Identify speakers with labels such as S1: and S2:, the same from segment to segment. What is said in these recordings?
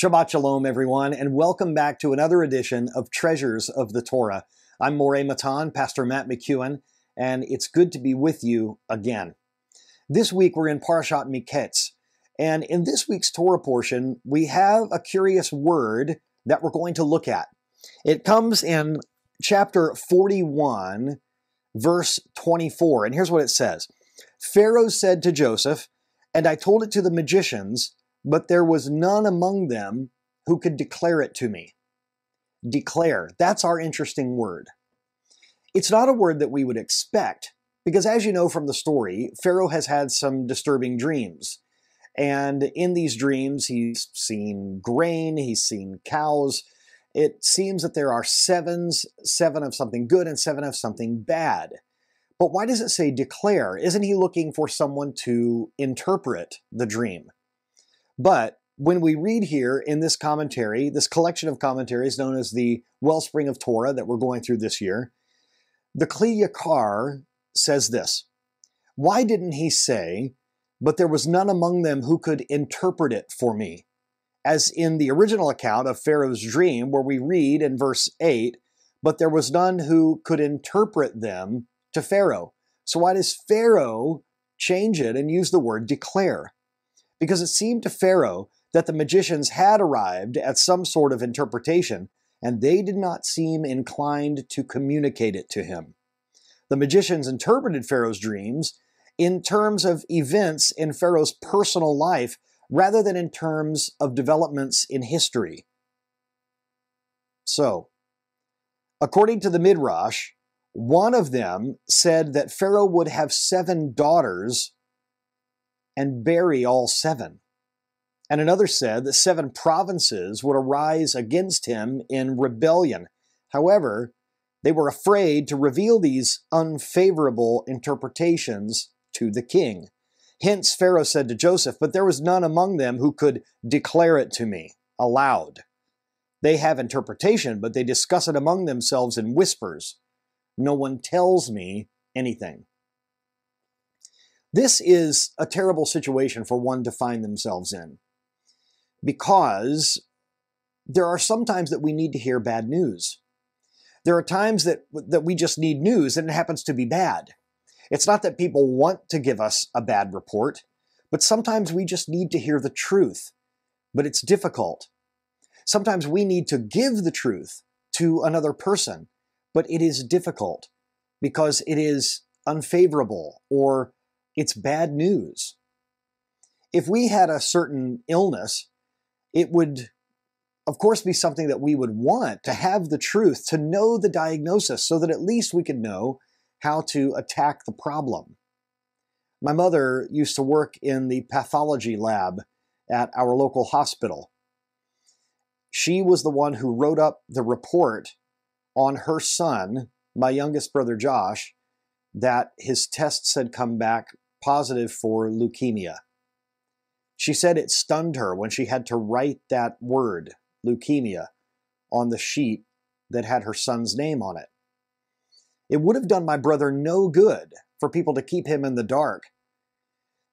S1: Shabbat Shalom, everyone, and welcome back to another edition of Treasures of the Torah. I'm Moreh Matan, Pastor Matt McKeown, and it's good to be with you again. This week we're in Parashat Mikets, and in this week's Torah portion, we have a curious word that we're going to look at. It comes in chapter 41, verse 24, and here's what it says. Pharaoh said to Joseph, "And I told it to the magicians, but there was none among them who could declare it to me." Declare, that's our interesting word. It's not a word that we would expect, because as you know from the story, Pharaoh has had some disturbing dreams. And in these dreams, he's seen grain, he's seen cows. It seems that there are sevens, 7 of something good and 7 of something bad. But why does it say declare? Isn't he looking for someone to interpret the dream? But when we read here in this commentary, this collection of commentaries known as the Wellspring of Torah that we're going through this year, the Kli Yakar says this, "Why didn't he say, 'But there was none among them who could interpret it for me'?" As in the original account of Pharaoh's dream, where we read in verse 8, "But there was none who could interpret them to Pharaoh." So why does Pharaoh change it and use the word declare? Because it seemed to Pharaoh that the magicians had arrived at some sort of interpretation, and they did not seem inclined to communicate it to him. The magicians interpreted Pharaoh's dreams in terms of events in Pharaoh's personal life, rather than in terms of developments in history. So, according to the Midrash, one of them said that Pharaoh would have 7 daughters and bury all 7. And another said that 7 provinces would arise against him in rebellion. However, they were afraid to reveal these unfavorable interpretations to the king. Hence, Pharaoh said to Joseph, "But there was none among them who could declare it to me aloud." They have interpretation, but they discuss it among themselves in whispers. No one tells me anything. This is a terrible situation for one to find themselves in, because there are some times that we need to hear bad news. There are times that we just need news, and it happens to be bad. It's not that people want to give us a bad report, but sometimes we just need to hear the truth, but it's difficult. Sometimes we need to give the truth to another person, but it is difficult because it is unfavorable or it's bad news. If we had a certain illness, it would, of course, be something that we would want to have the truth, to know the diagnosis so that at least we could know how to attack the problem. My mother used to work in the pathology lab at our local hospital. She was the one who wrote up the report on her son, my youngest brother Josh, that his tests had come back positive for leukemia. She said it stunned her when she had to write that word, leukemia, on the sheet that had her son's name on it. It would have done my brother no good for people to keep him in the dark.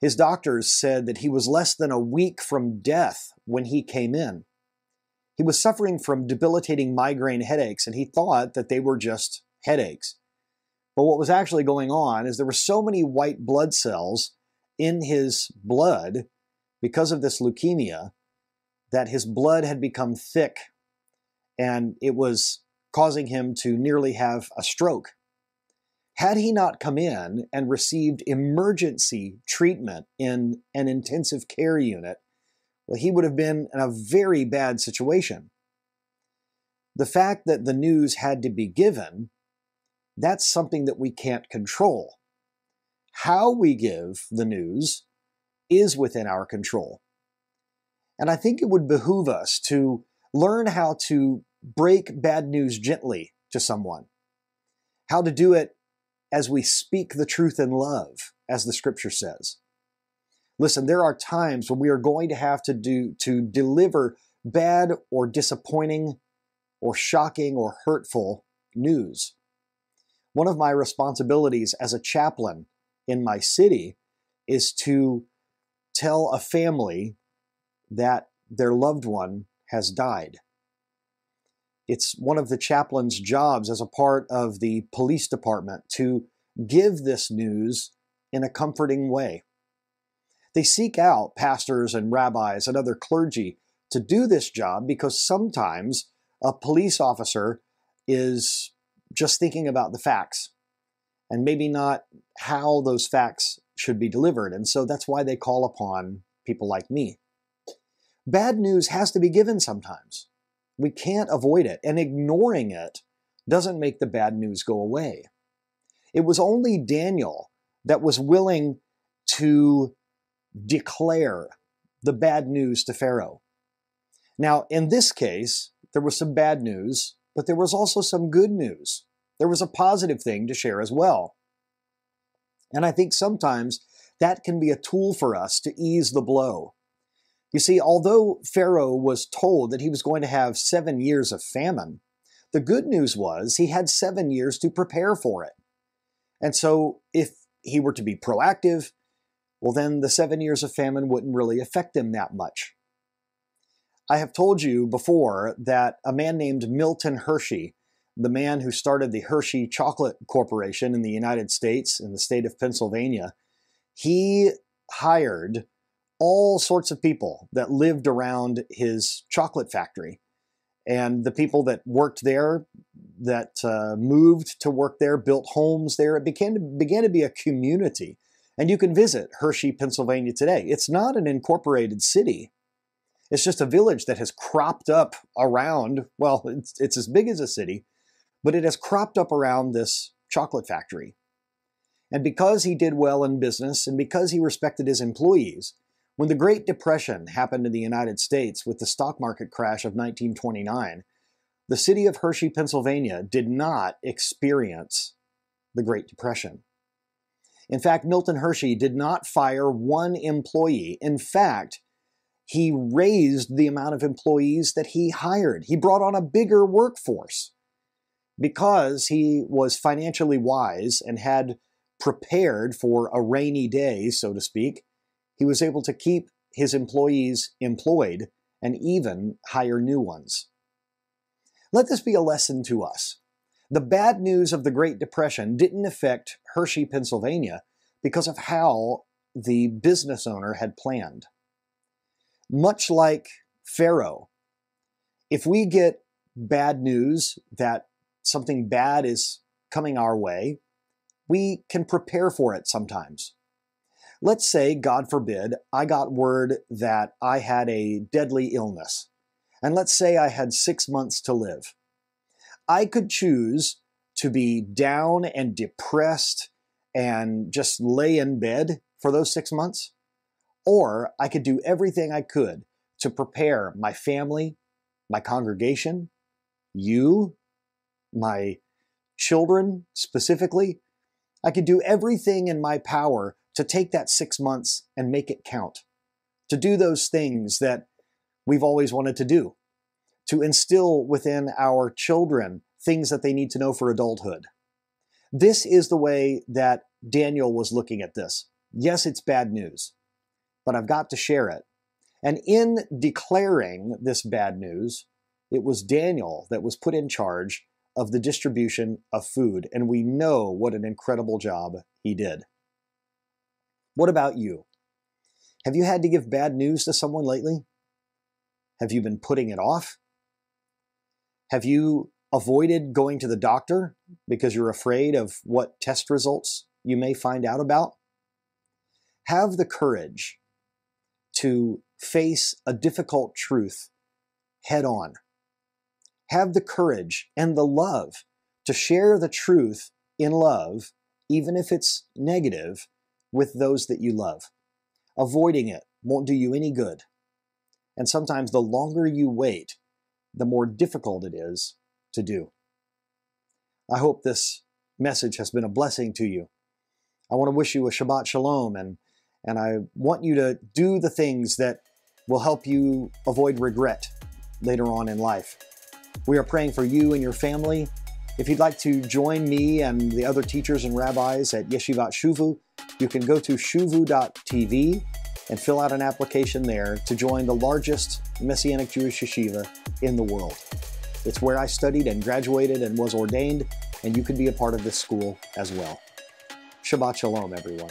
S1: His doctors said that he was less than a week from death when he came in. He was suffering from debilitating migraine headaches, and he thought that they were just headaches. But what was actually going on is there were so many white blood cells in his blood because of this leukemia that his blood had become thick, and it was causing him to nearly have a stroke. Had he not come in and received emergency treatment in an intensive care unit, well, he would have been in a very bad situation. The fact that the news had to be given, that's something that we can't control. How we give the news is within our control. And I think it would behoove us to learn how to break bad news gently to someone, how to do it as we speak the truth in love, as the scripture says. Listen, there are times when we are going to have to deliver bad or disappointing or shocking or hurtful news. One of my responsibilities as a chaplain in my city is to tell a family that their loved one has died. It's one of the chaplain's jobs as a part of the police department to give this news in a comforting way. They seek out pastors and rabbis and other clergy to do this job because sometimes a police officer is just thinking about the facts and maybe not how those facts should be delivered. And so that's why they call upon people like me. Bad news has to be given sometimes. We can't avoid it, and ignoring it doesn't make the bad news go away. It was only Daniel that was willing to declare the bad news to Pharaoh. Now, in this case, there was some bad news, but there was also some good news. There was a positive thing to share as well. And I think sometimes that can be a tool for us to ease the blow. You see, although Pharaoh was told that he was going to have 7 years of famine, the good news was he had 7 years to prepare for it. And so if he were to be proactive, well, then the 7 years of famine wouldn't really affect him that much. I have told you before that a man named Milton Hershey, the man who started the Hershey Chocolate Corporation in the United States, in the state of Pennsylvania, he hired all sorts of people that lived around his chocolate factory. And the people that worked there, that moved to work there, built homes there, it began to be a community. And you can visit Hershey, Pennsylvania today. It's not an incorporated city. It's just a village that has cropped up around, well, it's as big as a city, but it has cropped up around this chocolate factory. And because he did well in business and because he respected his employees, when the Great Depression happened in the United States with the stock market crash of 1929, the city of Hershey, Pennsylvania did not experience the Great Depression. In fact, Milton Hershey did not fire one employee. In fact, he raised the amount of employees that he hired. He brought on a bigger workforce because he was financially wise and had prepared for a rainy day, so to speak. He was able to keep his employees employed and even hire new ones. Let this be a lesson to us. The bad news of the Great Depression didn't affect Hershey, Pennsylvania, because of how the business owner had planned. Much like Pharaoh, if we get bad news that something bad is coming our way, we can prepare for it sometimes. Let's say, God forbid, I got word that I had a deadly illness, and let's say I had 6 months to live. I could choose to be down and depressed and just lay in bed for those 6 months, or I could do everything I could to prepare my family, my congregation, you, my children specifically. I could do everything in my power to take that 6 months and make it count, to do those things that we've always wanted to do, to instill within our children things that they need to know for adulthood. This is the way that Daniel was looking at this. Yes, it's bad news, but I've got to share it. And in declaring this bad news, it was Daniel that was put in charge of the distribution of food, and we know what an incredible job he did. What about you? Have you had to give bad news to someone lately? Have you been putting it off? Have you avoided going to the doctor because you're afraid of what test results you may find out about? Have the courage to face a difficult truth head on. Have the courage and the love to share the truth in love, even if it's negative, with those that you love. Avoiding it won't do you any good. And sometimes the longer you wait, the more difficult it is to do. I hope this message has been a blessing to you. I want to wish you a Shabbat Shalom, and I want you to do the things that will help you avoid regret later on in life. We are praying for you and your family. If you'd like to join me and the other teachers and rabbis at Yeshivat Shuvu, you can go to shuvu.tv and fill out an application there to join the largest Messianic Jewish yeshiva in the world. It's where I studied and graduated and was ordained, and you can be a part of this school as well. Shabbat Shalom, everyone.